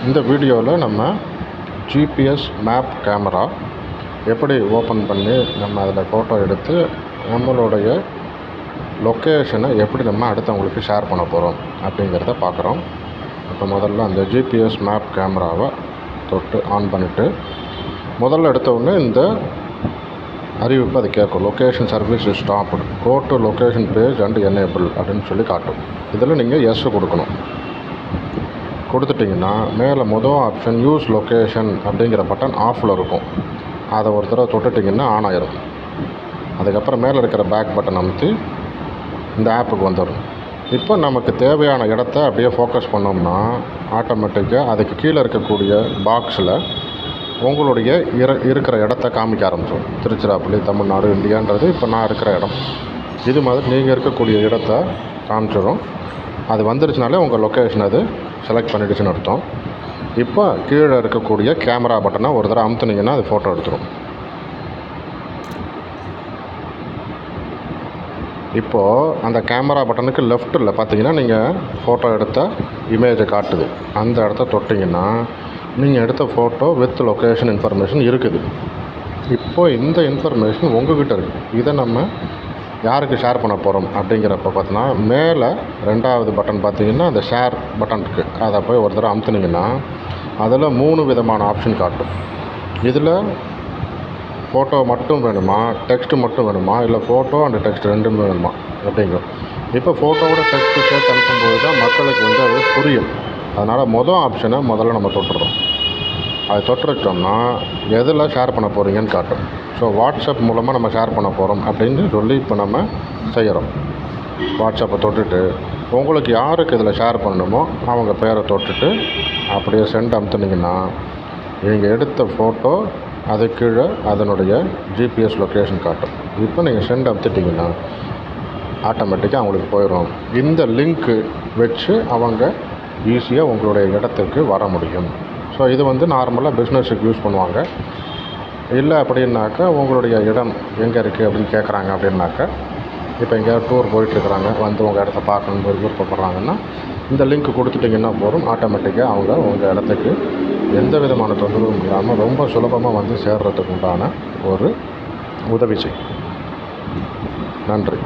இந்த வீடியோவில் நம்ம ஜிபிஎஸ் மேப் கேமரா எப்படி ஓப்பன் பண்ணி நம்ம அதில் ஃபோட்டோ எடுத்து நம்மளுடைய லொக்கேஷனை எப்படி நம்ம அடுத்தவங்களுக்கு ஷேர் பண்ண போகிறோம் அப்படிங்கிறத பார்க்குறோம். இப்போ முதல்ல அந்த ஜிபிஎஸ் மேப் கேமராவை தொட்டு ஆன் பண்ணிவிட்டு முதல்ல எடுத்தவுடனே இந்த அறிவிப்பு அது கேட்கும். Location service is stopped, go to location page and enable அப்படின்னு சொல்லி காட்டும். இதில் நீங்கள் எஸ் கொடுக்கணும். கொடுத்துட்டிங்கன்னா மேலே மொதல் ஆப்ஷன் யூஸ் லொக்கேஷன் அப்படிங்கிற பட்டன் ஆஃபில் இருக்கும். அதை ஒரு தடவை தொட்டுட்டிங்கன்னா ஆன் ஆயிரும். அதுக்கப்புறம் மேலே இருக்கிற பேக் பட்டன் அமுத்தி இந்த ஆப்புக்கு வந்துடும். இப்போ நமக்கு தேவையான இடத்த அப்படியே ஃபோக்கஸ் பண்ணோம்னா ஆட்டோமேட்டிக்காக அதுக்கு கீழே இருக்கக்கூடிய பாக்ஸில் உங்களுடைய இருக்கிற இடத்த காமிக்க ஆரம்பிச்சிடும். திருச்சிராப்பள்ளி, தமிழ்நாடு, இந்தியான்றது இப்போ நான் இருக்கிற இடம். இது மாதிரி நீங்கள் இருக்கக்கூடிய இடத்த காமிச்சிடும். அது வந்துருச்சுனாலே உங்கள் லொக்கேஷன் அது செலக்ட் பண்ணிடுச்சுன்னு அர்த்தம். இப்போ கீழே இருக்கக்கூடிய கேமரா பட்டனை ஒரு தடவை அமுத்துனீங்கன்னா அது ஃபோட்டோ எடுத்துடும். இப்போது அந்த கேமரா பட்டனுக்கு லெஃப்ட்டில் பார்த்தீங்கன்னா நீங்கள் ஃபோட்டோ எடுத்த இமேஜை காட்டுது. அந்த இடத்த தொட்டிங்கன்னா நீங்கள் எடுத்த ஃபோட்டோ வித் லொக்கேஷன் இன்ஃபர்மேஷன் இருக்குது. இப்போது இந்த இன்ஃபர்மேஷன் உங்கள்கிட்ட இருக்குது. இதை நம்ம யாருக்கு ஷேர் பண்ண போகிறோம் அப்படிங்கிறப்ப பார்த்தோன்னா மேலே ரெண்டாவது பட்டன் பார்த்தீங்கன்னா அந்த ஷேர் பட்டன் இருக்குது. அதை போய் ஒரு தடவை அமுத்துனீங்கன்னா அதில் 3 விதமான ஆப்ஷன் காட்டும். இதில் ஃபோட்டோ மட்டும் வேணுமா, டெக்ஸ்ட்டு மட்டும் வேணுமா, இல்லை ஃபோட்டோ அண்ட் டெக்ஸ்ட் ரெண்டுமே வேணுமா அப்படிங்கிறோம். இப்போ ஃபோட்டோவோட டெக்ஸ்ட்டு சேர்த்து அனுப்பும்போது தான் மக்களுக்கு அது புரியும். அதனால் மொதல் ஆப்ஷனை முதல்ல நம்ம தொட்டுறோம். அதை தொட்டுட்டோம்னா எதில் ஷேர் பண்ண போகிறீங்கன்னு காட்டும். ஸோ வாட்ஸ்அப் மூலமாக நம்ம ஷேர் பண்ண போகிறோம் அப்படின்னு சொல்லி இப்போ நம்ம செய்கிறோம். வாட்ஸ்அப்பை தொட்டுட்டு உங்களுக்கு யாருக்கு இதில் ஷேர் பண்ணணுமோ அவங்க பேரை தொட்டுட்டு அப்படியே சென்ட் அமுத்துனீங்கன்னா நீங்கள் எடுத்த ஃபோட்டோ அது கீழே அதனுடைய ஜிபிஎஸ் லொக்கேஷன் காட்டும். இப்போ நீங்கள் சென்ட் அமுத்துட்டிங்கன்னா ஆட்டோமேட்டிக்காக அவங்களுக்கு போயிடும். இந்த லிங்க்கு வச்சு அவங்க ஈஸியாக உங்களுடைய இடத்துக்கு வர முடியும். ஸோ இது நார்மலாக பிஸ்னஸுக்கு யூஸ் பண்ணுவாங்க. இல்லை அப்படின்னாக்கா உங்களுடைய இடம் எங்கே இருக்குது அப்படின்னு கேட்குறாங்க அப்படின்னாக்கா, இப்போ எங்கேயாவது டூர் போயிட்டுருக்குறாங்க, உங்கள் இடத்த பார்க்கணுன்னு விருப்பப்படுறாங்கன்னா இந்த லிங்க் கொடுத்துட்டிங்கன்னா போதும். ஆட்டோமேட்டிக்காக அவங்க உங்கள் இடத்துக்கு எந்த விதமான தொந்தரவும் இல்லாமல் ரொம்ப சுலபமாக சேர்றதுக்கு உண்டான ஒரு உதவி செய்யும். நன்றி.